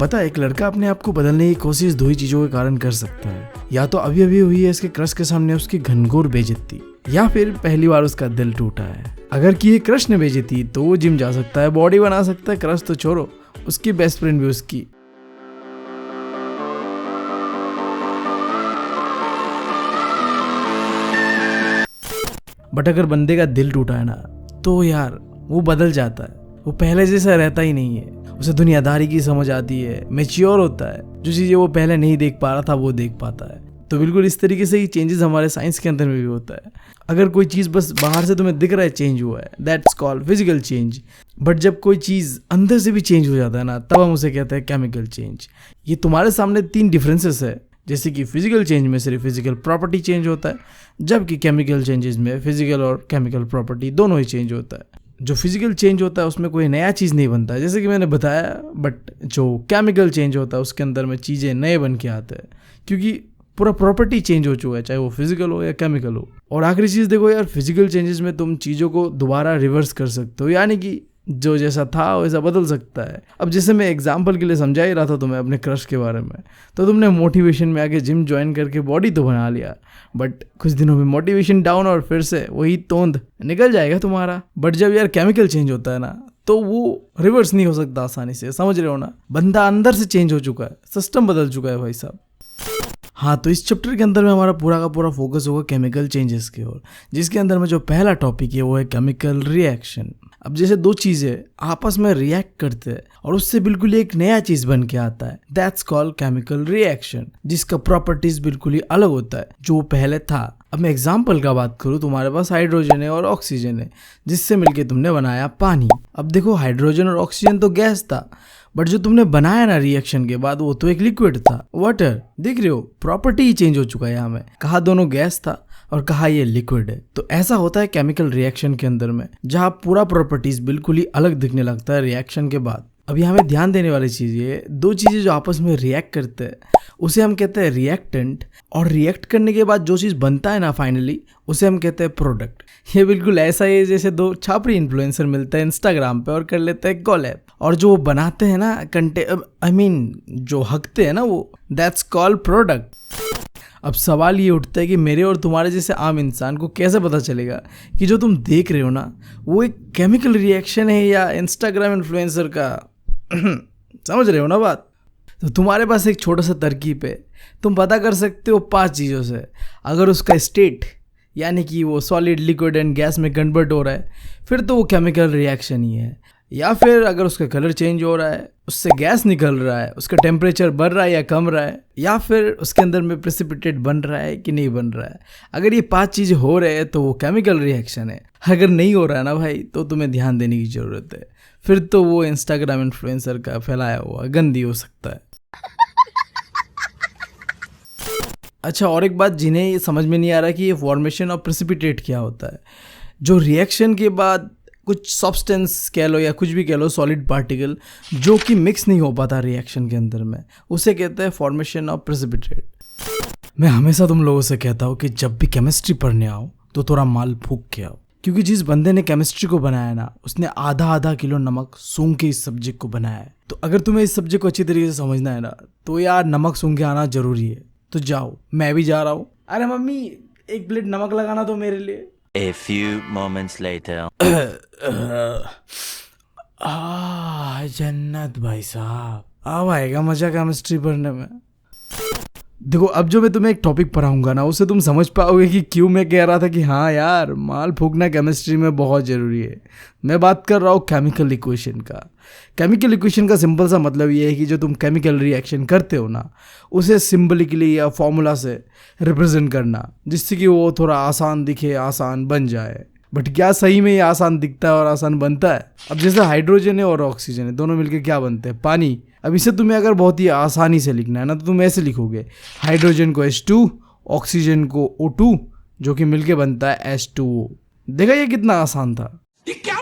पता है, एक लड़का अपने आप को बदलने की कोशिश दो ही चीजों के कारण कर सकता है। या तो अभी अभी हुई है इसके क्रश के सामने उसकी घनघोर बेइज्जती, या फिर पहली बार उसका दिल टूटा है। अगर कि ये क्रश ने बेइज्जती तो वो जिम जा सकता है, बॉडी बना सकता है, क्रश तो छोड़ो उसकी बेस्ट फ्रेंड भी उसकी। बट अगर बंदे का दिल टूटा है ना तो यार वो बदल जाता है, वो पहले जैसा रहता ही नहीं है। उसे दुनियादारी की समझ आती है, मैच्योर होता है, जो चीजें वो पहले नहीं देख पा रहा था वो देख पाता है। तो बिल्कुल इस तरीके से ही चेंजेस हमारे साइंस के अंदर में भी होता है। अगर कोई चीज बस बाहर से तुम्हें दिख रहा है चेंज हुआ है, that's called physical change. But जब कोई चीज अंदर से भी चेंज हो जाता है ना, तब हम उसे कहते हैं केमिकल चेंज। ये तुम्हारे सामने 3 डिफरेंसेस है, जैसे कि फिजिकल चेंज में सिर्फ फिजिकल प्रॉपर्टी चेंज होता है, जबकि केमिकल चेंजेस में फिजिकल और केमिकल प्रॉपर्टी दोनों ही चेंज होता है। जो फिजिकल चेंज होता है उसमें कोई नया चीज़ नहीं बनता है, जैसे कि मैंने बताया, बट जो केमिकल चेंज होता है उसके अंदर में चीज़ें नए बन के आते हैं, क्योंकि पूरा प्रॉपर्टी चेंज हो चुका है, चाहे वो फिजिकल हो या केमिकल हो। और आखिरी चीज़ देखो यार, फिजिकल चेंजेस में तुम चीज़ों को दोबारा रिवर्स कर सकते हो, यानी कि जो जैसा था वैसा बदल सकता है। अब जैसे मैं एग्जाम्पल के लिए समझा ही रहा था तुम्हें अपने क्रश के बारे में, तो तुमने मोटिवेशन में आके जिम ज्वाइन करके बॉडी तो बना लिया, बट कुछ दिनों में मोटिवेशन डाउन और फिर से वही तोंद निकल जाएगा तुम्हारा। बट जब यार केमिकल चेंज होता है ना तो वो रिवर्स नहीं हो सकता आसानी से, समझ रहे हो ना। बंदा अंदर से चेंज हो चुका है, सिस्टम बदल चुका है भाई साहब। हाँ, तो इस चैप्टर के अंदर में हमारा पूरा का पूरा फोकस होगा केमिकल चेंजेस की ओर, जिसके अंदर में जो पहला टॉपिक है वो है केमिकल रिएक्शन। अब जैसे दो चीज़ें आपस में रिएक्ट करते हैं और उससे बिल्कुल एक नया चीज़ बन के आता है, दैट्स कॉल्ड केमिकल रिएक्शन, जिसका प्रॉपर्टीज बिल्कुल ही अलग होता है जो पहले था। अब मैं एग्जाम्पल का बात करूँ, तुम्हारे पास हाइड्रोजन है और ऑक्सीजन है, जिससे मिलके तुमने बनाया पानी। अब देखो, हाइड्रोजन और ऑक्सीजन तो गैस था, बट जो तुमने बनाया ना रिएक्शन के बाद वो तो एक लिक्विड था, वाटर। देख रहे हो, प्रॉपर्टी ही चेंज हो चुका है यहाँ में, कहा दोनों गैस था और कहा ये लिक्विड है। तो ऐसा होता है केमिकल रिएक्शन के अंदर में, जहाँ पूरा प्रॉपर्टीज बिल्कुल ही अलग दिखने लगता है रिएक्शन के बाद। अब यहाँ में ध्यान देने वाली चीज़ ये, दो चीज़ें जो आपस में रिएक्ट करते हैं उसे हम कहते हैं रिएक्टेंट, और रिएक्ट करने के बाद जो चीज़ बनता है ना फाइनली, उसे हम कहते हैं प्रोडक्ट। ये बिल्कुल ऐसा ही है जैसे दो छापरी इन्फ्लुएंसर मिलते हैं इंस्टाग्राम पे और कर लेते हैं कोलैब, और जो बनाते हैं ना जो हकते हैं ना वो, दैट्स कॉल्ड प्रोडक्ट। अब सवाल ये उठता है कि मेरे और तुम्हारे जैसे आम इंसान को कैसे पता चलेगा कि जो तुम देख रहे हो ना वो एक केमिकल रिएक्शन है या इंस्टाग्राम इन्फ्लुएंसर का समझ रहे हो ना बात। तो तुम्हारे पास एक छोटा सा तरकीब है, तुम पता कर सकते हो 5 चीज़ों से। अगर उसका स्टेट यानी कि वो सॉलिड, लिक्विड एंड गैस में कन्वर्ट हो रहा है, फिर तो वो केमिकल रिएक्शन ही है। या फिर अगर उसका कलर चेंज हो रहा है, उससे गैस निकल रहा है, उसका टेम्परेचर बढ़ रहा है या कम रहा है, या फिर उसके अंदर में प्रेसिपिटेट बन रहा है कि नहीं बन रहा है। अगर ये 5 चीज़ें हो रहे हैं तो वो केमिकल रिएक्शन है। अगर नहीं हो रहा है ना भाई, तो तुम्हें ध्यान देने की ज़रूरत है, फिर तो वो इंस्टाग्राम इन्फ्लुएंसर का फैलाया हुआ गंदी हो सकता है। अच्छा, और एक बात जिन्हें ये समझ में नहीं आ रहा कि ये फॉर्मेशन और प्रेसिपिटेट क्या होता है। जो रिएक्शन के बाद कुछ सब्सटेंस कह लो या कुछ भी कह लो, सॉलिड पार्टिकल जो कि मिक्स नहीं हो पाता रिएक्शन के अंदर में, उसे कहते हैं फॉर्मेशन ऑफ प्रेसिपिटेट। मैं हमेशा तुम लोगों से कहता हूँ कि जब भी केमिस्ट्री पढ़ने आओ तो थोड़ा माल फूक के आओ, क्योंकि जिस बंदे ने केमिस्ट्री को बनाया ना, उसने आधा किलो नमक सूंघ के इस सब्जेक्ट को बनाया है। तो अगर तुम्हें इस सब्जेक्ट को अच्छी तरीके से समझना है ना, तो यार नमक सूंघ के आना जरूरी है। तो जाओ, मैं भी जा रहा हूँ। अरे मम्मी, 1 प्लेट नमक लगाना तो मेरे लिए। A few moments later. जन्नत भाई साहब, अब आएगा मजा केमिस्ट्री पढ़ने में। देखो, अब जो मैं तुम्हें एक टॉपिक पढ़ाऊंगा ना, उसे तुम समझ पाओगे कि क्यों मैं कह रहा था कि हाँ यार, माल फूकना केमिस्ट्री में बहुत ज़रूरी है। मैं बात कर रहा हूँ केमिकल इक्वेशन का। केमिकल इक्वेशन का सिंपल सा मतलब ये है कि जो तुम केमिकल रिएक्शन करते हो ना, उसे सिंबलिकली या फॉर्मूला से रिप्रेजेंट करना, जिससे कि वो थोड़ा आसान दिखे, आसान बन जाए। बट क्या सही में ये आसान दिखता है और आसान बनता है? अब जैसे हाइड्रोजन है और ऑक्सीजन है, दोनों मिलकर क्या बनते हैं? पानी। अब इसे तुम्हें अगर बहुत ही आसानी से लिखना है ना, तो तुम ऐसे लिखोगे, हाइड्रोजन को H2, ऑक्सीजन को O2, जो कि मिलके बनता है H2O। देखा ये कितना आसान था। ये क्या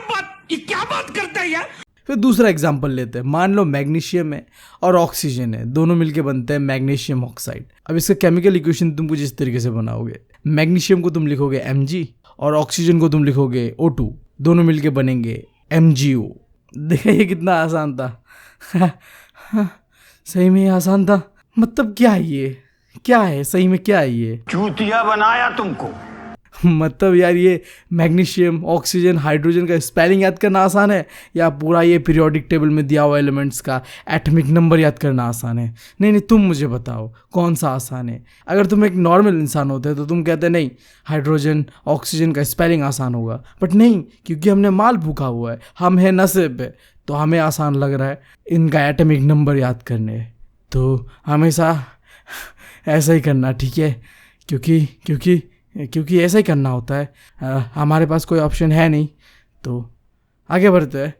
बात करता है यार। फिर दूसरा एग्जाम्पल लेते हैं। मान लो मैग्नीशियम है और ऑक्सीजन है, दोनों मिलके बनते हैं मैग्नीशियम ऑक्साइड। अब इसका केमिकल इक्वेशन तुम कुछ इस तरीके से बनाओगे, मैग्नीशियम को तुम लिखोगे Mg और ऑक्सीजन को तुम लिखोगे O2, दोनों मिलके बनेंगे MgO। देखा ये कितना आसान था। सही में ये आसान था? मतलब क्या है ये? क्या है सही में, क्या है ये? चूतिया बनाया तुमको। मतलब यार ये मैग्नीशियम, ऑक्सीजन, हाइड्रोजन का स्पेलिंग याद करना आसान है, या पूरा ये पीरियोडिक टेबल में दिया हुआ एलिमेंट्स का एटॉमिक नंबर याद करना आसान है? नहीं नहीं, तुम मुझे बताओ कौन सा आसान है? अगर तुम एक नॉर्मल इंसान होते तो तुम कहते नहीं हाइड्रोजन ऑक्सीजन का स्पेलिंग आसान होगा, बट नहीं, क्योंकि हमने माल भूखा हुआ है, हम है नशे पे, तो हमें आसान लग रहा है इनका एटॉमिक नंबर याद करने। तो हमेशा ऐसा ही करना, ठीक है? क्योंकि क्योंकि क्योंकि ऐसा ही करना होता है। हमारे पास कोई ऑप्शन है नहीं, तो आगे बढ़ते हैं।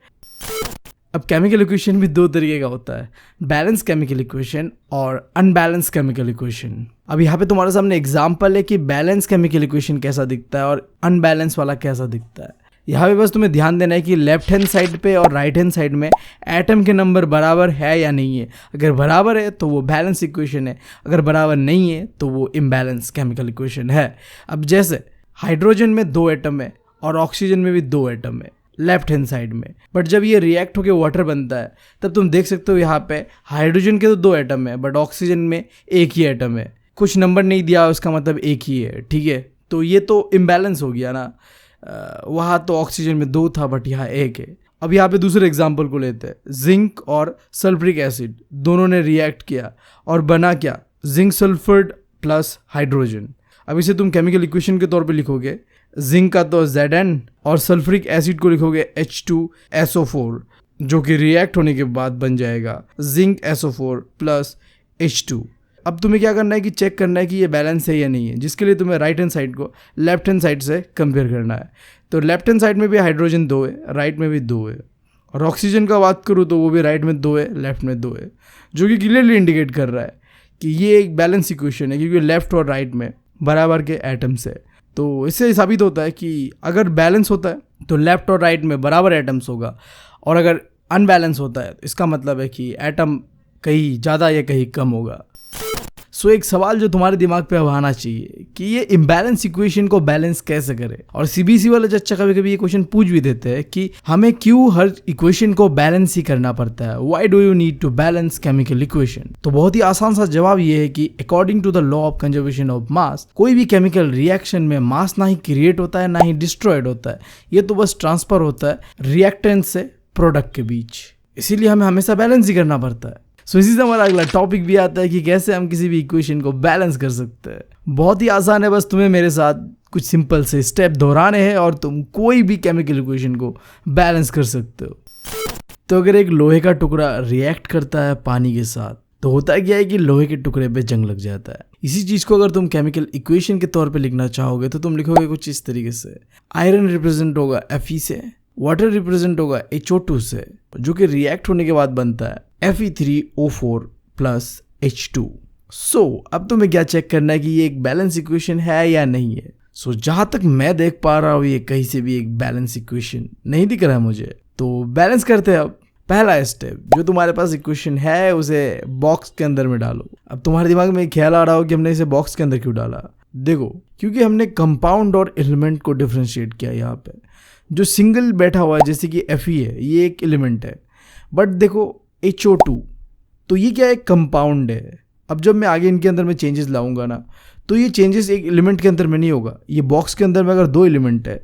अब केमिकल इक्वेशन भी दो तरीके का होता है, बैलेंस केमिकल इक्वेशन और अनबैलेंस केमिकल इक्वेशन। अब यहाँ पे तुम्हारे सामने एग्जांपल है कि बैलेंस केमिकल इक्वेशन कैसा दिखता है और अनबैलेंस वाला कैसा दिखता है। यहाँ पे बस तुम्हें ध्यान देना है कि लेफ्ट हैंड साइड पे और राइट हैंड साइड में एटम के नंबर बराबर है या नहीं है। अगर बराबर है तो वो बैलेंस इक्वेशन है, अगर बराबर नहीं है तो वो इम्बैलेंस केमिकल इक्वेशन है। अब जैसे हाइड्रोजन में 2 एटम है और ऑक्सीजन में भी 2 एटम है लेफ्ट हैंड साइड में, बट जब ये रिएक्ट होकर वाटर बनता है तब तुम देख सकते हो यहाँ पे हाइड्रोजन के तो 2 एटम है बट ऑक्सीजन में 1 ही एटम है। कुछ नंबर नहीं दिया, उसका मतलब 1 ही है, ठीक है? तो ये तो इम्बैलेंस हो गया ना। वहाँ तो ऑक्सीजन में 2 था बट यहाँ 1 है। अब यहाँ पे दूसरे एग्जाम्पल को लेते हैं। जिंक और सल्फ्रिक एसिड दोनों ने रिएक्ट किया और बना क्या? Zinc sulphate plus hydrogen. अब इसे तुम केमिकल इक्वेशन के तौर पे लिखोगे, जिंक का तो Zn और सल्फ्रिक एसिड को लिखोगे H2SO4, जो कि रिएक्ट होने के बाद बन जाएगा जिंक SO4 प्लस H2। अब तुम्हें क्या करना है कि चेक करना है कि ये बैलेंस है या नहीं है, जिसके लिए तुम्हें राइट हैंड साइड को लेफ्ट हैंड साइड से कंपेयर करना है। तो लेफ्ट हैंड साइड में भी हाइड्रोजन 2 है, राइट में भी 2 है, और ऑक्सीजन का बात करूँ तो वो भी राइट में 2 है, लेफ्ट में 2 है, जो कि क्लियरली इंडिकेट कर रहा है कि ये एक बैलेंस इक्वेशन है, क्योंकि लेफ्ट और राइट में बराबर के एटम्स है। तो इससे साबित होता है कि अगर बैलेंस होता है तो लेफ्ट और राइट में बराबर एटम्स होगा, और अगर अनबैलेंस होता है तो इसका मतलब है कि एटम कहीं ज़्यादा या कहीं कम होगा। सो एक सवाल जो तुम्हारे दिमाग पे अब आना चाहिए कि ये इम्बैलेंस इक्वेशन को बैलेंस कैसे करे। और सीबीएसई वाले बच्चा कभी कभी ये क्वेश्चन पूछ भी देते हैं कि हमें क्यों हर इक्वेशन को बैलेंस ही करना पड़ता है, why do you need to balance chemical equation. तो बहुत ही आसान सा जवाब ये है कि according to the law of conservation of mass, कोई भी केमिकल रिएक्शन में मास ना ही क्रिएट होता है ना ही डिस्ट्रॉयड होता है, ये तो बस ट्रांसफर होता है रिएक्टेंट से प्रोडक्ट के बीच। इसीलिए हमें हमेशा बैलेंस ही करना पड़ता है। सो इसी से हमारा अगला टॉपिक भी आता है कि कैसे हम किसी भी इक्वेशन को बैलेंस कर सकते हैं। बहुत ही आसान है, बस तुम्हें मेरे साथ कुछ सिंपल से स्टेप दोहराने हैं और तुम कोई भी केमिकल इक्वेशन को बैलेंस कर सकते हो। तो अगर एक लोहे का टुकड़ा रिएक्ट करता है पानी के साथ तो होता क्या है कि लोहे के टुकड़े पे जंग लग जाता है। इसी चीज को अगर तुम केमिकल इक्वेशन के तौर पे लिखना चाहोगे तो तुम लिखोगे कुछ इस तरीके से। आयरन रिप्रेजेंट होगा Fe से, वाटर रिप्रेजेंट होगा HO2 से, जो कि रिएक्ट होने के बाद बनता है Fe3O4 प्लस H2। सो अब तुम्हें क्या चेक करना है कि ये एक बैलेंस इक्वेशन है या नहीं है। सो जहां तक मैं देख पा रहा हूँ ये कहीं से भी एक बैलेंस इक्वेशन नहीं दिख रहा है मुझे। तो बैलेंस करते हैं। अब पहला स्टेप, जो तुम्हारे पास इक्वेशन है उसे बॉक्स के अंदर में डालो। अब तुम्हारे दिमाग में ख्याल आ रहा हो कि हमने इसे बॉक्स के अंदर क्यों डाला। देखो, क्योंकि हमने कंपाउंड और एलिमेंट को डिफ्रेंशिएट किया। यहाँ पे जो सिंगल बैठा हुआ है जैसे कि Fe है, ये एक एलिमेंट है, बट देखो HO2 तो ये क्या है, कंपाउंड है। अब जब मैं आगे इनके अंदर में चेंजेस लाऊंगा ना तो ये चेंजेस एक एलिमेंट के अंदर में नहीं होगा। ये बॉक्स के अंदर में अगर 2 एलिमेंट है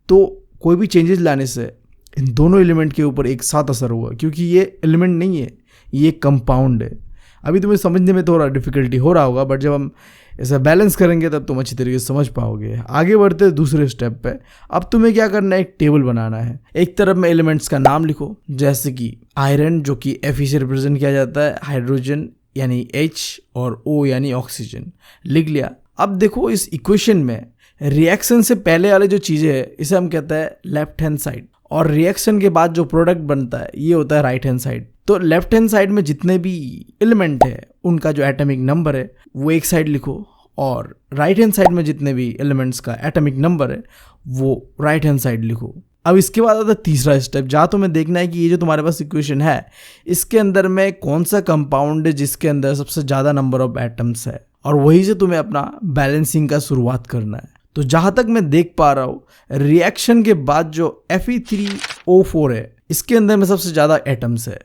तो कोई भी चेंजेस लाने से इन दोनों एलिमेंट के ऊपर एक साथ असर होगा, क्योंकि ये एलिमेंट नहीं है, ये कंपाउंड है। अभी तुम्हें समझने में थोड़ा डिफिकल्टी हो रहा होगा, बट जब हम ऐसा बैलेंस करेंगे तब तुम अच्छी तरीके से समझ पाओगे। आगे बढ़ते दूसरे स्टेप पे। अब तुम्हें क्या करना है, एक टेबल बनाना है। एक तरफ में एलिमेंट्स का नाम लिखो, जैसे कि आयरन जो कि Fe से रिप्रेजेंट किया जाता है, हाइड्रोजन यानी H और O यानी ऑक्सीजन, लिख लिया। अब देखो इस इक्वेशन में रिएक्शन से पहले वाले जो चीज़ें है इसे हम कहते हैं लेफ्ट हैंड साइड, और रिएक्शन के बाद जो प्रोडक्ट बनता है ये होता है राइट हैंड साइड। तो लेफ्ट हैंड साइड में जितने भी एलिमेंट है उनका जो एटॉमिक नंबर है वो एक साइड लिखो, और राइट हैंड साइड में जितने भी एलिमेंट्स का एटॉमिक नंबर है वो राइट हैंड साइड लिखो। अब इसके बाद आता है तीसरा स्टेप, जहाँ तुम्हें देखना है कि ये जो तुम्हारे पास इक्वेशन है इसके अंदर में कौन सा कंपाउंड है जिसके अंदर सबसे ज़्यादा नंबर ऑफ एटम्स है, और वहीं से तुम्हें अपना बैलेंसिंग का शुरुआत करना है। तो जहाँ तक मैं देख पा रहा हूँ रिएक्शन के बाद जो Fe3O4 है इसके अंदर में सबसे ज़्यादा एटम्स है,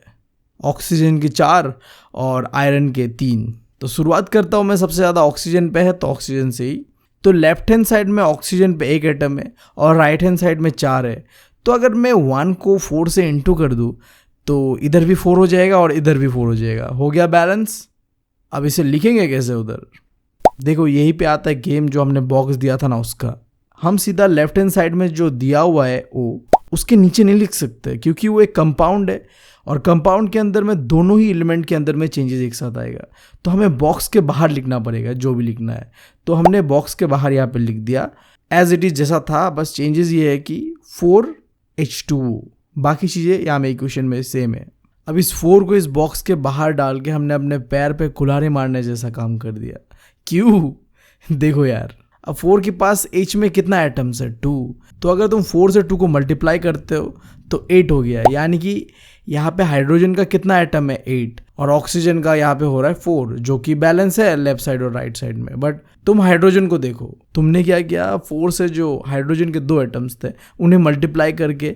ऑक्सीजन के 4 और आयरन के 3। तो शुरुआत करता हूँ मैं, सबसे ज़्यादा ऑक्सीजन पे है तो ऑक्सीजन से ही। तो लेफ्ट हैंड साइड में ऑक्सीजन पे 1 एटम है और राइट हैंड साइड में 4 है। तो अगर मैं 1 को 4 से इंटू कर दूँ तो इधर भी 4 हो जाएगा और इधर भी 4 हो जाएगा। हो गया बैलेंस। अब इसे लिखेंगे कैसे उधर? देखो यहीं पे आता है गेम, जो हमने बॉक्स दिया था ना उसका। हम सीधा लेफ्ट हैंड साइड में जो दिया हुआ है वो उसके नीचे नहीं लिख सकते, क्योंकि वो एक कंपाउंड है और कंपाउंड के अंदर में दोनों ही एलिमेंट के अंदर में चेंजेस एक साथ आएगा। तो हमें बॉक्स के बाहर लिखना पड़ेगा जो भी लिखना है। तो हमने बॉक्स के बाहर यहाँ पे लिख दिया एज इट इज जैसा था, बस चेंजेस ये है कि 4H2O, बाकी चीज़ें यहाँ में इक्वेशन में सेम है। अब इस 4 को इस बॉक्स के बाहर डाल के हमने अपने पैर पे कुल्हाड़ी मारने जैसा काम कर दिया। क्यों? देखो यार, अब 4 के पास H में कितना एटम्स है? 2। तो अगर तुम 4 से 2 को मल्टीप्लाई करते हो तो 8 हो गया। यानी कि यहाँ पे हाइड्रोजन का कितना एटम है? 8। और ऑक्सीजन का यहाँ पे हो रहा है 4, जो कि बैलेंस है लेफ्ट साइड और राइट साइड में। बट तुम हाइड्रोजन को देखो, तुमने क्या किया, 4 से जो हाइड्रोजन के 2 एटम्स थे उन्हें मल्टीप्लाई करके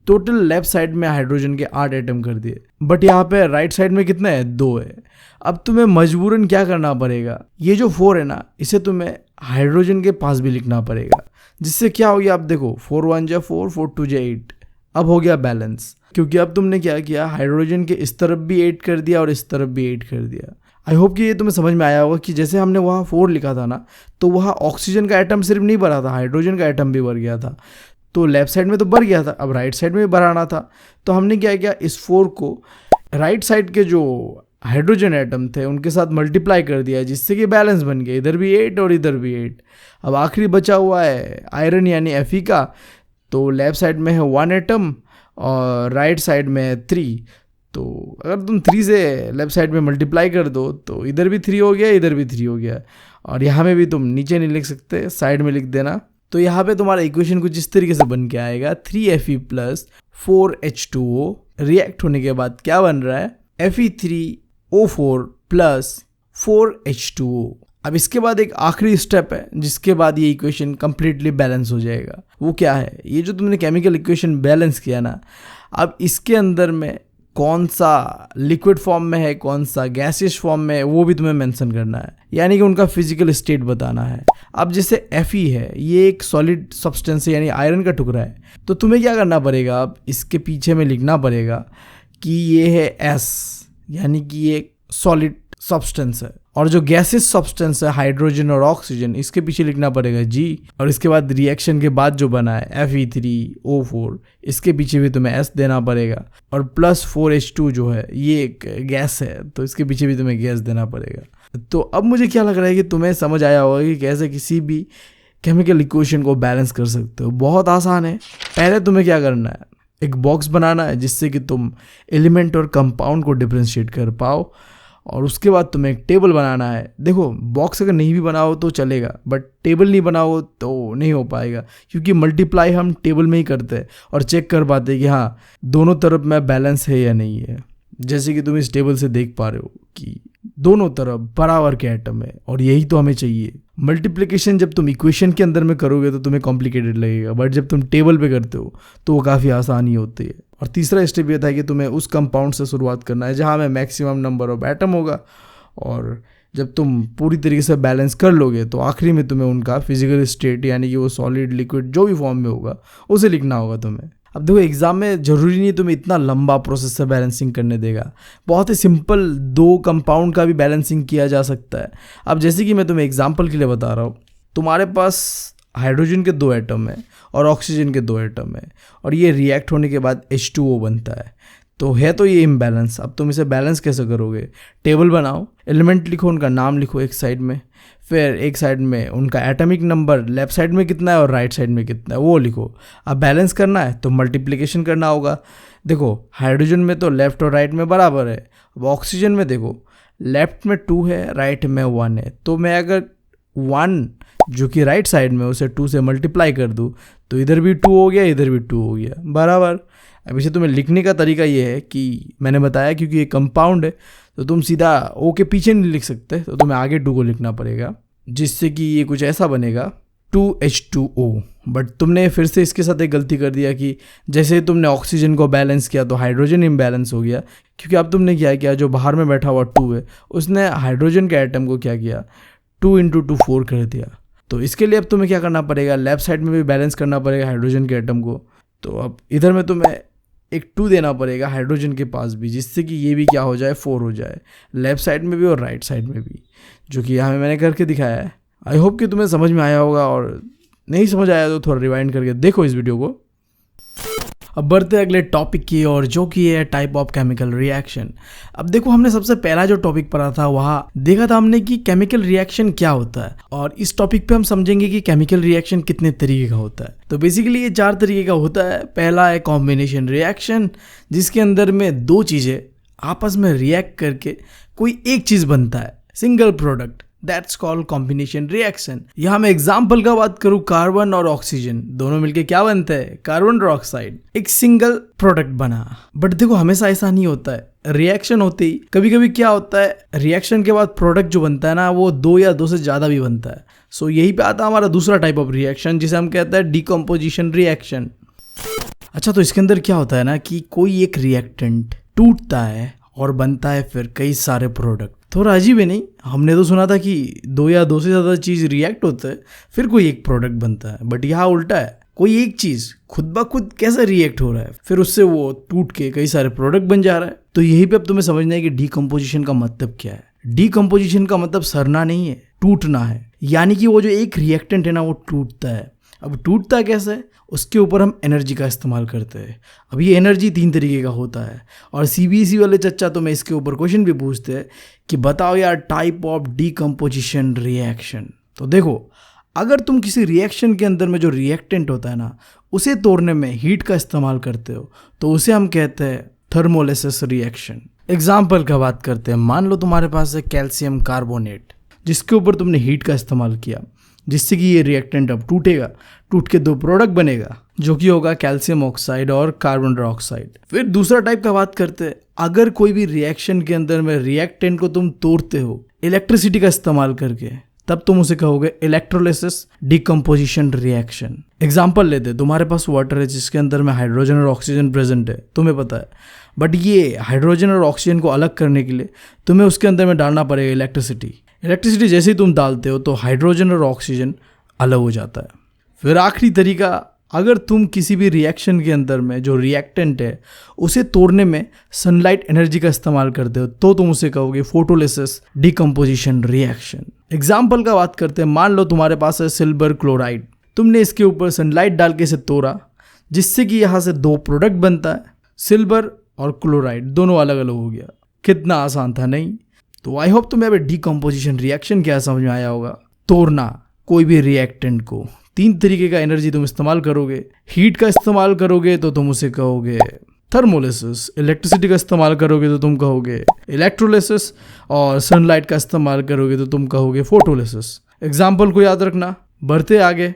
टोटल लेफ्ट साइड में हाइड्रोजन के 8 एटम कर दिए। बट यहाँ पे राइट साइड में कितना है? 2 है। अब तुम्हें मजबूरन क्या करना पड़ेगा, ये जो 4 है ना, इसे तुम्हें हाइड्रोजन के पास भी लिखना पड़ेगा। जिससे क्या हो गया, आप देखो 4 1 जा 4, 4 2 जा 8। अब हो गया बैलेंस, क्योंकि अब तुमने क्या किया, हाइड्रोजन के इस तरफ भी 8 कर दिया और इस तरफ भी 8 कर दिया। आई होप कि ये तुम्हें समझ में आया होगा कि जैसे हमने वहाँ 4 लिखा था ना, तो वहाँ ऑक्सीजन का एटम सिर्फ नहीं भरा था, हाइड्रोजन का एटम भी भर गया था। तो लेफ्ट साइड में तो भर गया था, अब राइट साइड में भी भराना था। तो हमने क्या किया, इस 4 को राइट साइड के जो हाइड्रोजन एटम थे उनके साथ मल्टीप्लाई कर दिया, जिससे कि बैलेंस बन गया, इधर भी 8 और इधर भी 8। अब आखिरी बचा हुआ है आयरन यानी Fe का। तो लेफ्ट साइड में है 1 एटम और राइट साइड में है 3। तो अगर तुम 3 से लेफ्ट साइड में मल्टीप्लाई कर दो तो इधर भी 3 हो गया, इधर भी 3 हो गया। और यहाँ में भी तुम नीचे नहीं लिख सकते, साइड में लिख देना। तो यहाँ पे तुम्हारा इक्वेशन कुछ इस तरीके से बन के आएगा, 3Fe प्लस 4H2O रिएक्ट होने के बाद क्या बन रहा है, Fe3O4 प्लस 4H2O। अब इसके बाद एक आखिरी स्टेप है, जिसके बाद ये इक्वेशन कंप्लीटली बैलेंस हो जाएगा। वो क्या है, ये जो तुमने केमिकल इक्वेशन बैलेंस किया ना, अब इसके अंदर में कौन सा लिक्विड फॉर्म में है, कौन सा गैसियस फॉर्म में है, वो भी तुम्हें मेंशन करना है, यानी कि उनका फिजिकल स्टेट बताना है। अब जैसे Fe है, ये एक सॉलिड सब्सटेंस है, यानी आयरन का टुकड़ा है। तो तुम्हें क्या करना पड़ेगा, अब इसके पीछे में लिखना पड़ेगा कि ये है S, यानी कि ये सॉलिड सब्सटेंस है। और जो गैसेस सब्सटेंस है हाइड्रोजन और ऑक्सीजन, इसके पीछे लिखना पड़ेगा G। और इसके बाद रिएक्शन के बाद जो बना है Fe3O4, इसके पीछे भी तुम्हें S देना पड़ेगा। और प्लस 4H2 जो है ये एक गैस है, तो इसके पीछे भी तुम्हें गैस देना पड़ेगा। तो अब मुझे क्या लग रहा है कि तुम्हें समझ आया होगा कि कैसे किसी भी केमिकल इक्वेशन को बैलेंस कर सकते हो। बहुत आसान है। पहले तुम्हें क्या करना है, एक बॉक्स बनाना है जिससे कि तुम एलिमेंट और कंपाउंड को डिफ्रेंशिएट कर पाओ। और उसके बाद तुम्हें एक टेबल बनाना है। देखो बॉक्स अगर नहीं भी बनाओ तो चलेगा, बट टेबल नहीं बनाओ तो नहीं हो पाएगा, क्योंकि मल्टीप्लाई हम टेबल में ही करते हैं और चेक कर पाते हैं कि हाँ दोनों तरफ में बैलेंस है या नहीं है। जैसे कि तुम इस टेबल से देख पा रहे हो कि दोनों तरफ बराबर के एटम है, और यही तो हमें चाहिए। मल्टीप्लिकेशन जब तुम इक्वेशन के अंदर में करोगे तो तुम्हें कॉम्प्लिकेटेड लगेगा, बट जब तुम टेबल पे करते हो तो वो काफ़ी आसानी होती है। और तीसरा स्टेप ये था कि तुम्हें उस कंपाउंड से शुरुआत करना है जहाँ में मैक्सिमम नंबर ऑफ एटम होगा, और जब तुम पूरी तरीके से बैलेंस कर लोगे तो आखिरी में तुम्हें उनका फिजिकल स्टेट, यानी कि वो सॉलिड लिक्विड जो भी फॉर्म में होगा उसे लिखना होगा तुम्हें। अब देखो एग्जाम में ज़रूरी नहीं तुम्हें इतना लंबा प्रोसेस से बैलेंसिंग करने देगा, बहुत ही सिंपल 2 कंपाउंड का भी बैलेंसिंग किया जा सकता है। अब जैसे कि मैं तुम्हें एग्जांपल के लिए बता रहा हूँ, तुम्हारे पास हाइड्रोजन के 2 एटम है और ऑक्सीजन के 2 एटम है, और ये रिएक्ट होने के बाद H2O बनता है। तो है तो ये इम्बैलेंस। अब तुम इसे बैलेंस कैसे करोगे, टेबल बनाओ, एलिमेंट लिखो, उनका नाम लिखो एक साइड में, फिर एक साइड में उनका एटॉमिक नंबर लेफ्ट साइड में कितना है और राइट साइड में कितना है वो लिखो। अब बैलेंस करना है तो मल्टीप्लिकेशन करना होगा। देखो हाइड्रोजन में तो लेफ्ट और राइट में बराबर है, अब ऑक्सीजन में देखो लेफ्ट में 2 है, राइट में 1 है। तो मैं अगर 1 जो कि राइट साइड में उसे 2 से मल्टीप्लाई कर दूँ तो इधर भी 2 हो गया, इधर भी 2 हो गया, बराबर। अब इसे तुम्हें लिखने का तरीका ये है कि मैंने बताया क्योंकि ये कंपाउंड है तो तुम सीधा O के पीछे नहीं लिख सकते, तो तुम्हें आगे 2 को लिखना पड़ेगा, जिससे कि ये कुछ ऐसा बनेगा 2H2O। बट तुमने फिर से इसके साथ एक गलती कर दिया कि जैसे तुमने ऑक्सीजन को बैलेंस किया तो हाइड्रोजन इम्बैलेंस हो गया, क्योंकि अब तुमने क्या किया, जो बाहर में बैठा हुआ 2 है उसने हाइड्रोजन के एटम को क्या किया, 2 × 2 4 कर दिया। तो इसके लिए अब तुम्हें क्या करना पड़ेगा, लेफ्ट साइड में भी बैलेंस करना पड़ेगा हाइड्रोजन के एटम को। तो अब इधर में तुम्हें एक 2 देना पड़ेगा हाइड्रोजन के पास भी, जिससे कि ये भी क्या हो जाए, 4 हो जाए, लेफ्ट साइड में भी और राइट साइड में भी, जो कि यहाँ मैंने करके दिखाया है। आई होप कि तुम्हें समझ में आया होगा, और नहीं समझ आया तो थोड़ा रिवाइंड करके देखो इस वीडियो को। अब बढ़ते हैं अगले टॉपिक की ओर, जो कि है टाइप ऑफ केमिकल रिएक्शन। अब देखो, हमने सबसे पहला जो टॉपिक पढ़ा था वहाँ देखा था हमने कि केमिकल रिएक्शन क्या होता है, और इस टॉपिक पे हम समझेंगे कि केमिकल रिएक्शन कितने तरीके का होता है। तो बेसिकली ये 4 तरीके का होता है। पहला है कॉम्बिनेशन रिएक्शन, जिसके अंदर में 2 चीज़ें आपस में रिएक्ट करके कोई एक चीज़ बनता है, single product, that's called combination reaction. यहाँ मैं एग्जाम्पल का बात करूँ, कार्बन और ऑक्सीजन दोनों मिलके क्या बनते हैं, कार्बन डाइऑक्साइड, एक सिंगल प्रोडक्ट बना। बट देखो, हमेशा ऐसा नहीं होता है। रिएक्शन होते ही कभी कभी क्या होता है, रिएक्शन के बाद प्रोडक्ट जो बनता है ना, वो 2 या 2 से ज़्यादा भी बनता है। सो यही पे आता है हमारा दूसरा टाइप ऑफ रिएक्शन, जिसे हम कहते हैं डिकम्पोजिशन रिएक्शन। अच्छा, तो इसके अंदर क्या होता है ना कि कोई एक रिएक्टेंट टूटता है और बनता है फिर कई सारे प्रोडक्ट। थोड़ा अजीब है नहीं? हमने तो सुना था कि 2 या 2 से ज़्यादा चीज़ रिएक्ट होता है फिर कोई एक प्रोडक्ट बनता है, बट यहाँ उल्टा है। कोई एक चीज़ खुद ब खुद कैसे रिएक्ट हो रहा है, फिर उससे वो टूट के कई सारे प्रोडक्ट बन जा रहा है। तो यही पे अब तुम्हें समझना है कि डीकम्पोजिशन का मतलब क्या है। डीकम्पोजिशन का मतलब सड़ना नहीं है, टूटना है। यानी कि वो जो एक रिएक्टेंट है ना, वो टूटता है। अब टूटता कैसे, उसके ऊपर हम एनर्जी का इस्तेमाल करते हैं। अब ये एनर्जी 3 तरीके का होता है, और सीबीएसई वाले चच्चा तो मैं इसके ऊपर क्वेश्चन भी पूछते हैं कि बताओ यार टाइप ऑफ डीकम्पोजिशन रिएक्शन। तो देखो, अगर तुम किसी रिएक्शन के अंदर में जो रिएक्टेंट होता है ना, उसे तोड़ने में हीट का इस्तेमाल करते हो, तो उसे हम कहते हैं थर्मोलिसिस रिएक्शन। एग्जाम्पल का बात करते हैं। मान लो तुम्हारे पास है कैल्शियम कार्बोनेट, जिसके ऊपर तुमने हीट का इस्तेमाल किया, जिससे कि ये रिएक्टेंट अब टूटेगा, टूट के 2 प्रोडक्ट बनेगा, जो कि होगा कैल्शियम ऑक्साइड और कार्बन डाइऑक्साइड। फिर दूसरा टाइप का बात करते हैं। अगर कोई भी रिएक्शन के अंदर में रिएक्टेंट को तुम तोड़ते हो इलेक्ट्रिसिटी का इस्तेमाल करके, तब तुम उसे कहोगे इलेक्ट्रोलिसिस डिकम्पोजिशन रिएक्शन। एग्जाम्पल लेते, तुम्हारे पास वाटर है जिसके अंदर में हाइड्रोजन और ऑक्सीजन प्रेजेंट है, तुम्हें पता है, बट ये हाइड्रोजन और ऑक्सीजन को अलग करने के लिए तुम्हें उसके अंदर में डालना पड़ेगा इलेक्ट्रिसिटी जैसे ही तुम डालते हो तो हाइड्रोजन और ऑक्सीजन अलग हो जाता है। फिर आखिरी तरीका, अगर तुम किसी भी रिएक्शन के अंदर में जो रिएक्टेंट है उसे तोड़ने में सनलाइट एनर्जी का इस्तेमाल करते हो, तो तुम उसे कहोगे फोटोलिसिस डिकम्पोजिशन रिएक्शन। एग्जाम्पल का बात करते हैं। मान लो तुम्हारे पास है सिल्वर क्लोराइड, तुमने इसके ऊपर सनलाइट डाल के इसे तोड़ा, जिससे कि यहाँ से 2 प्रोडक्ट बनता है, सिल्वर और क्लोराइड, दोनों अलग अलग हो गया। कितना आसान था नहीं? तो आई होप तुम्हें अभी डीकम्पोजिशन रिएक्शन क्या समझ में आया होगा। तोड़ना कोई भी रिएक्टेंट को, 3 तरीके का एनर्जी तुम इस्तेमाल करोगे। हीट का इस्तेमाल करोगे तो तुम उसे कहोगे थर्मोलिसिस, इलेक्ट्रिसिटी का इस्तेमाल करोगे तो तुम कहोगे इलेक्ट्रोलिसिस, और सनलाइट का इस्तेमाल करोगे तो तुम कहोगे फोटोलिसिस। एग्जाम्पल को याद रखना। बढ़ते आगे,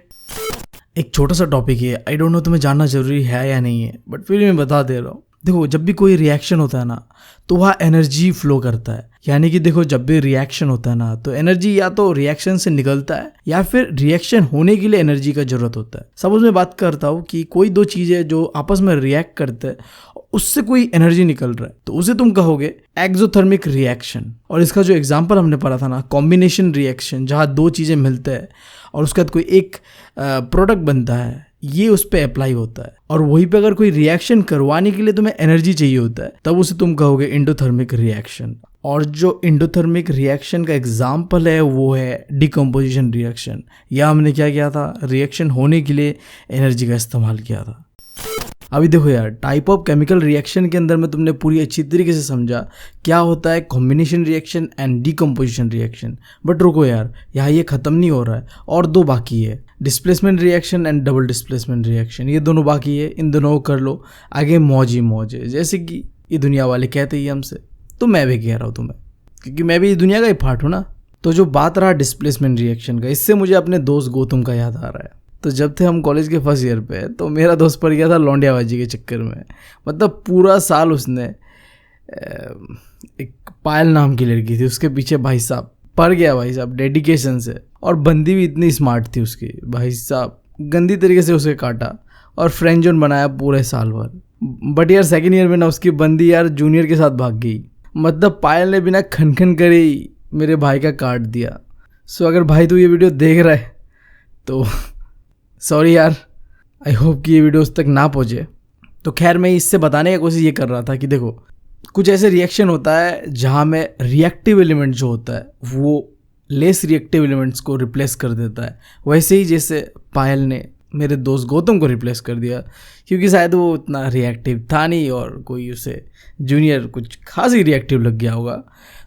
एक छोटा सा टॉपिक है, आई डोंट नो तुम्हें जानना जरूरी है या नहीं है, बट फिर मैं बता दे रहा हूँ। देखो, जब भी कोई रिएक्शन होता है ना, तो वह एनर्जी फ्लो करता है। यानी कि देखो, जब भी रिएक्शन होता है ना, तो एनर्जी या तो रिएक्शन से निकलता है या फिर रिएक्शन होने के लिए एनर्जी का जरूरत होता है। सपोज मैं बात करता हूँ कि कोई 2 चीज़ें जो आपस में रिएक्ट करते हैं, उससे कोई एनर्जी निकल रहा है, तो उसे तुम कहोगे एक्सोथर्मिक रिएक्शन। और इसका जो एग्जाम्पल हमने पढ़ा था ना, कॉम्बिनेशन रिएक्शन, जहाँ 2 चीज़ें मिलते हैं और उसके बाद कोई एक प्रोडक्ट बनता है, ये उस पर अप्लाई होता है। और वहीं पे अगर कोई रिएक्शन करवाने के लिए तुम्हें एनर्जी चाहिए होता है, तब उसे तुम कहोगे एंडोथर्मिक रिएक्शन। और जो एंडोथर्मिक रिएक्शन का एग्जाम्पल है वो है डिकम्पोजिशन रिएक्शन। या हमने क्या किया था, रिएक्शन होने के लिए एनर्जी का इस्तेमाल किया था। अभी देखो यार, टाइप ऑफ केमिकल रिएक्शन के अंदर में तुमने पूरी अच्छी तरीके से समझा क्या होता है combination reaction and decomposition reaction. But रुको यार, यहाँ ये ख़त्म नहीं हो रहा है, और 2 बाकी है, displacement reaction and double displacement reaction. ये दोनों बाकी है, इन दोनों को कर लो, आगे मौज ही मौज है। जैसे कि ये दुनिया वाले कहते ही हमसे, तो मैं भी कह रहा हूँ तुम्हें, क्योंकि मैं भी इस दुनिया का ही पार्ट हूँ ना। तो जो बात रहा डिस्प्लेसमेंट रिएक्शन का, इससे मुझे अपने दोस्त गौतम का याद आ रहा है। तो जब थे हम कॉलेज के फर्स्ट ईयर पे, तो मेरा दोस्त पड़ गया था लौंडियाबाजी के चक्कर में। मतलब पूरा साल उसने, एक पायल नाम की लड़की थी, उसके पीछे भाई साहब पड़ गया, भाई साहब डेडिकेशन से। और बंदी भी इतनी स्मार्ट थी उसकी, भाई साहब गंदी तरीके से उसे काटा और फ्रेंड जोन बनाया पूरे साल भर। बट यार सेकेंड ईयर में ना उसकी बंदी यार जूनियर के साथ भाग गई। मतलब पायल ने बिना खनखन करे ही मेरे भाई का काट दिया। सो अगर भाई तू ये वीडियो देख रहा है तो सॉरी यार, आई होप कि ये वीडियो उस तक ना पहुँचे। तो खैर मैं इससे बताने की कोशिश ये कर रहा था कि देखो कुछ ऐसे रिएक्शन होता है जहाँ में रिएक्टिव एलिमेंट जो होता है वो लेस रिएक्टिव एलिमेंट्स को रिप्लेस कर देता है। वैसे ही जैसे पायल ने मेरे दोस्त गौतम को रिप्लेस कर दिया, क्योंकि शायद वो उतना रिएक्टिव था नहीं और कोई उसे जूनियर कुछ खास ही रिएक्टिव लग गया होगा।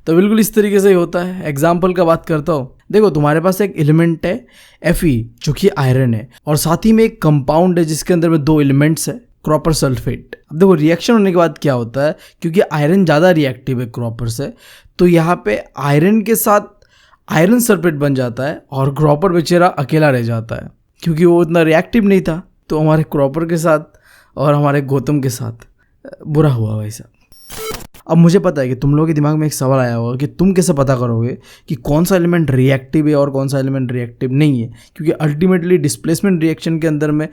तो बिल्कुल इस तरीके से ही होता है। एग्जाम्पल का बात करता हूँ। देखो तुम्हारे पास एक एलिमेंट है Fe जो कि आयरन है, और साथ ही में एक कंपाउंड है जिसके अंदर में 2 एलिमेंट्स है, कॉपर सल्फेट। अब देखो रिएक्शन होने के बाद क्या होता है, क्योंकि आयरन ज़्यादा रिएक्टिव है कॉपर से, तो यहाँ पे आयरन के साथ आयरन सल्फेट बन जाता है और कॉपर बेचारा अकेला रह जाता है, क्योंकि वो उतना रिएक्टिव नहीं था। तो हमारे कॉपर के साथ और हमारे गौतम के साथ बुरा हुआ वैसा। अब मुझे पता है कि तुम लोगों के दिमाग में एक सवाल आया होगा कि तुम कैसे पता करोगे कि कौन सा एलिमेंट रिएक्टिव है और कौन सा एलिमेंट रिएक्टिव नहीं है, क्योंकि अल्टीमेटली डिस्प्लेसमेंट रिएक्शन के अंदर में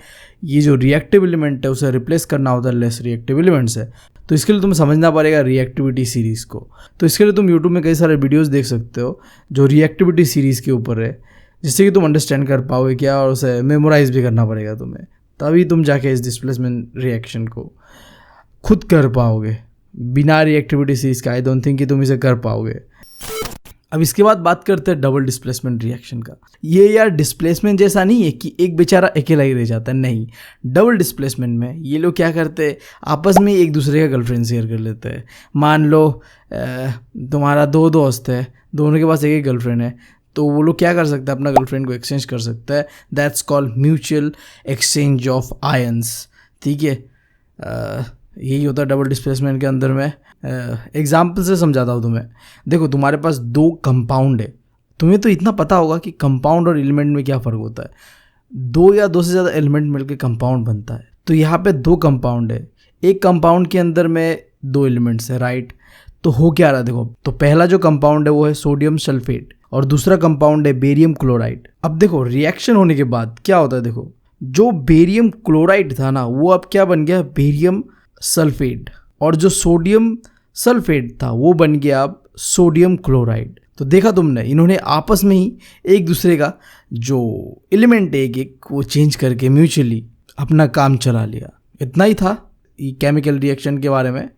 ये जो रिएक्टिव एलिमेंट है उसे रिप्लेस करना होता है लेस रिएक्टिव एलिमेंट्स है। तो इसके लिए तुम्हें समझना पड़ेगा रिएक्टिविटी सीरीज़ को। तो इसके लिए तुम यूट्यूब में कई सारे वीडियोज़ देख सकते हो जो रिएक्टिविटी सीरीज़ के ऊपर है, जिससे कि तुम अंडरस्टैंड कर पाओगे क्या, और उसे मेमोराइज भी करना पड़ेगा तुम्हें, तभी तुम जाके इस डिस्प्लेसमेंट रिएक्शन को खुद कर पाओगे। बिना रिएक्टिविटी सीरीज का आई डोंट थिंक कि तुम इसे कर पाओगे। अब इसके बाद बात करते हैं डबल डिस्प्लेसमेंट रिएक्शन का। ये यार डिस्प्लेसमेंट जैसा नहीं है कि एक बेचारा अकेला ही रह जाता है, नहीं। डबल डिस्प्लेसमेंट में ये लोग क्या करते हैं, आपस में एक दूसरे का गर्लफ्रेंड शेयर कर लेते हैं। मान लो तुम्हारा 2 दोस्त है, दोनों के पास एक गर्लफ्रेंड है, तो वो लोग क्या कर सकते हैं, अपना गर्लफ्रेंड को एक्सचेंज कर सकते हैं। That's called mutual exchange of ions. ठीक है, यही होता है डबल डिस्प्लेसमेंट के अंदर में। एग्जाम्पल से समझाता हूँ तुम्हें। देखो तुम्हारे पास 2 कंपाउंड है, तुम्हें तो इतना पता होगा कि कंपाउंड और एलिमेंट में क्या फ़र्क होता है। 2 या 2 से ज़्यादा एलिमेंट मिलकर कंपाउंड बनता है। तो यहाँ पे 2 कंपाउंड है, एक कंपाउंड के अंदर में 2 एलिमेंट्स है, राइट। तो हो क्या रहा है देखो, तो पहला जो कंपाउंड है वो है सोडियम सल्फेट और दूसरा कंपाउंड है बेरियम क्लोराइड। अब देखो रिएक्शन होने के बाद क्या होता है, देखो जो बेरियम क्लोराइड था ना वो अब क्या बन गया, बेरियम सल्फेट, और जो सोडियम सल्फेट था वो बन गया अब सोडियम क्लोराइड। तो देखा तुमने, इन्होंने आपस में ही एक दूसरे का जो एलिमेंट है एक वो चेंज करके म्यूचुअली अपना काम चला लिया। इतना ही था ये केमिकल रिएक्शन के बारे में।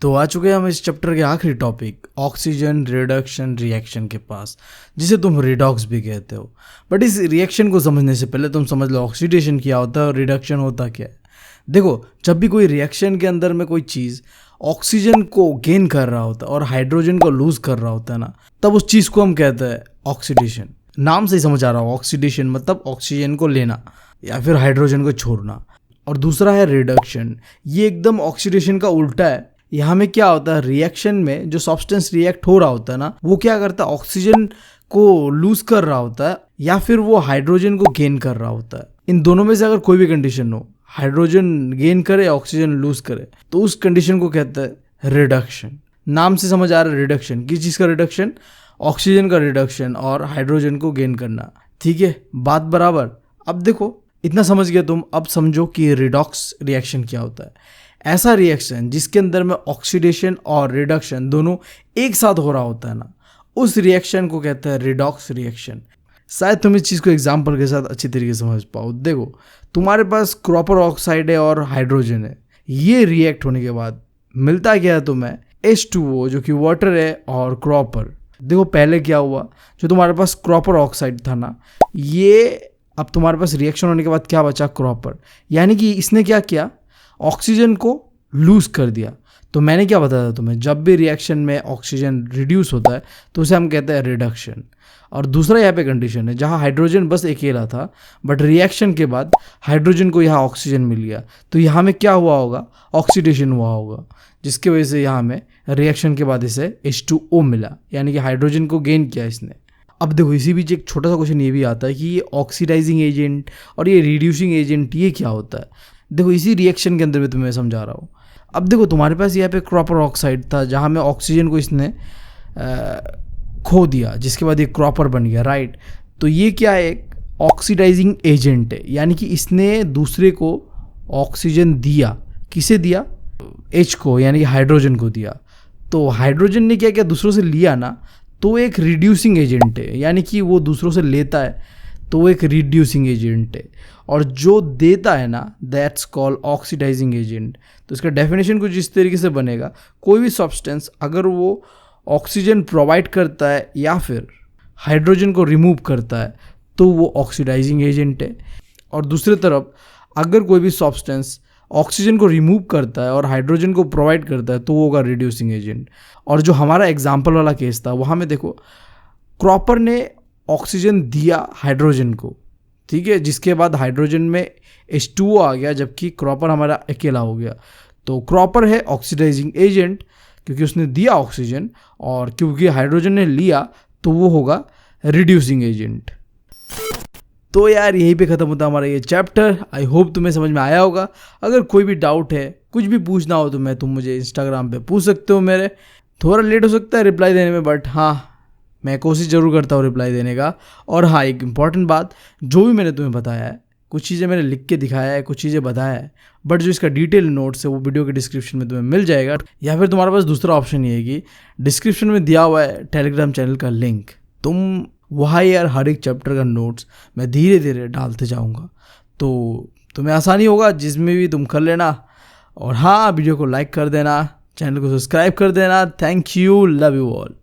तो आ चुके हैं हम इस चैप्टर के आखिरी टॉपिक ऑक्सीजन रिडक्शन रिएक्शन के पास, जिसे तुम रिडॉक्स भी कहते हो। बट इस रिएक्शन को समझने से पहले तुम समझ लो ऑक्सीडेशन क्या होता है और रिडक्शन होता क्या है। देखो जब भी कोई रिएक्शन के अंदर में कोई चीज़ ऑक्सीजन को गेन कर रहा होता है और हाइड्रोजन को लूज कर रहा होता है ना, तब उस चीज़ को हम कहते हैं ऑक्सीडेशन। नाम से ही समझ आ रहा हो, ऑक्सीडेशन मतलब ऑक्सीजन को लेना या फिर हाइड्रोजन को छोड़ना। और दूसरा है रिडक्शन, ये एकदम ऑक्सीडेशन का उल्टा है। यहाँ में क्या होता है, रिएक्शन में जो सब्सटेंस रिएक्ट हो रहा होता है ना, वो क्या करता है, ऑक्सीजन को लूज कर रहा होता है या फिर वो हाइड्रोजन को गेन कर रहा होता है। इन दोनों में से अगर कोई भी कंडीशन हो, हाइड्रोजन गेन करे ऑक्सीजन लूज करे, तो उस कंडीशन को कहते हैं रिडक्शन। नाम से समझ आ रहा है रिडक्शन, किस चीज़ का रिडक्शन, ऑक्सीजन का रिडक्शन और हाइड्रोजन को गेन करना। ठीक है, बात बराबर। अब देखो इतना समझ गए तुम, अब समझो कि रिडॉक्स रिएक्शन क्या होता है। ऐसा रिएक्शन जिसके अंदर में ऑक्सीडेशन और रिडक्शन दोनों एक साथ हो रहा होता है ना, उस रिएक्शन को कहते हैं रिडॉक्स रिएक्शन। शायद तुम इस चीज़ को एग्जाम्पल के साथ अच्छी तरीके से समझ पाओ। देखो तुम्हारे पास कॉपर ऑक्साइड है और हाइड्रोजन है, ये रिएक्ट होने के बाद मिलता क्या है तुम्हें, H2O जो कि वाटर है और कॉपर। देखो पहले क्या हुआ, जो तुम्हारे पास कॉपर ऑक्साइड था ना, ये अब तुम्हारे पास रिएक्शन होने के बाद क्या बचा, कॉपर, यानी कि इसने क्या किया, ऑक्सीजन को लूज कर दिया। तो मैंने क्या बताया तुम्हें, जब भी रिएक्शन में ऑक्सीजन रिड्यूस होता है तो उसे हम कहते हैं रिडक्शन। और दूसरा यहाँ पे कंडीशन है जहाँ हाइड्रोजन बस अकेला था, बट रिएक्शन के बाद हाइड्रोजन को यहाँ ऑक्सीजन मिल गया, तो यहाँ में क्या हुआ होगा, ऑक्सीडेशन हुआ होगा, जिसकी वजह से यहाँ में रिएक्शन के बाद इसे H2O मिला, यानी कि हाइड्रोजन को गेन किया इसने। अब देखो इसी बीच एक छोटा सा क्वेश्चन ये भी आता है कि ये ऑक्सीडाइजिंग एजेंट और ये रिड्यूसिंग एजेंट ये क्या होता है। देखो इसी रिएक्शन के अंदर में तुम्हें समझा रहा हूँ। अब देखो तुम्हारे पास यहाँ पे कॉपर ऑक्साइड था जहाँ में ऑक्सीजन को इसने खो दिया, जिसके बाद ये कॉपर बन गया, राइट। तो ये क्या है, एक ऑक्सीडाइजिंग एजेंट है, यानी कि इसने दूसरे को ऑक्सीजन दिया। किसे दिया? H को, यानी कि हाइड्रोजन को दिया। तो हाइड्रोजन ने क्या किया? दूसरों से लिया ना, तो एक रिड्यूसिंग एजेंट है, यानी कि वो दूसरों से लेता है तो वो एक रिड्यूसिंग एजेंट है। और जो देता है ना, दैट्स कॉल्ड ऑक्सीडाइजिंग एजेंट। तो इसका डेफिनेशन कुछ इस तरीके से बनेगा, कोई भी सब्सटेंस अगर वो ऑक्सीजन प्रोवाइड करता है या फिर हाइड्रोजन को रिमूव करता है तो वो ऑक्सीडाइजिंग एजेंट है। और दूसरी तरफ अगर कोई भी सब्सटेंस ऑक्सीजन को रिमूव करता है और हाइड्रोजन को प्रोवाइड करता है तो वो होगा रिड्यूसिंग एजेंट। और जो हमारा एग्जाम्पल वाला केस था वहाँ में देखो, क्रॉपर ने ऑक्सीजन दिया हाइड्रोजन को, ठीक है, जिसके बाद हाइड्रोजन में H2O आ गया, जबकि क्रॉपर हमारा अकेला हो गया। तो क्रॉपर है ऑक्सीडाइजिंग एजेंट क्योंकि उसने दिया ऑक्सीजन, और क्योंकि हाइड्रोजन ने लिया तो वो होगा रिड्यूसिंग एजेंट। तो यार यहीं पे ख़त्म होता है हमारा ये चैप्टर। आई होप तुम्हें समझ में आया होगा। अगर कोई भी डाउट है, कुछ भी पूछना हो तो तुम मुझे इंस्टाग्राम पे पूछ सकते हो। मेरे थोड़ा लेट हो सकता है रिप्लाई देने में, बट हाँ मैं कोशिश ज़रूर करता हूँ रिप्लाई देने का। और हाँ, एक इम्पॉर्टेंट बात, जो भी मैंने तुम्हें बताया है, कुछ चीज़ें मैंने लिख के दिखाया है, कुछ चीज़ें बताया है, बट जो इसका डिटेल नोट्स है वो वीडियो के डिस्क्रिप्शन में तुम्हें मिल जाएगा। या फिर तुम्हारे पास दूसरा ऑप्शन ये है कि डिस्क्रिप्शन में दिया हुआ है टेलीग्राम चैनल का लिंक, तुम वहाँ यार हर एक चैप्टर का नोट्स मैं धीरे धीरे डालते जाऊँगा, तो तुम्हें आसानी होगा, जिसमें भी तुम कर लेना। और हाँ, वीडियो को लाइक कर देना, चैनल को सब्सक्राइब कर देना। Thank you, love you all.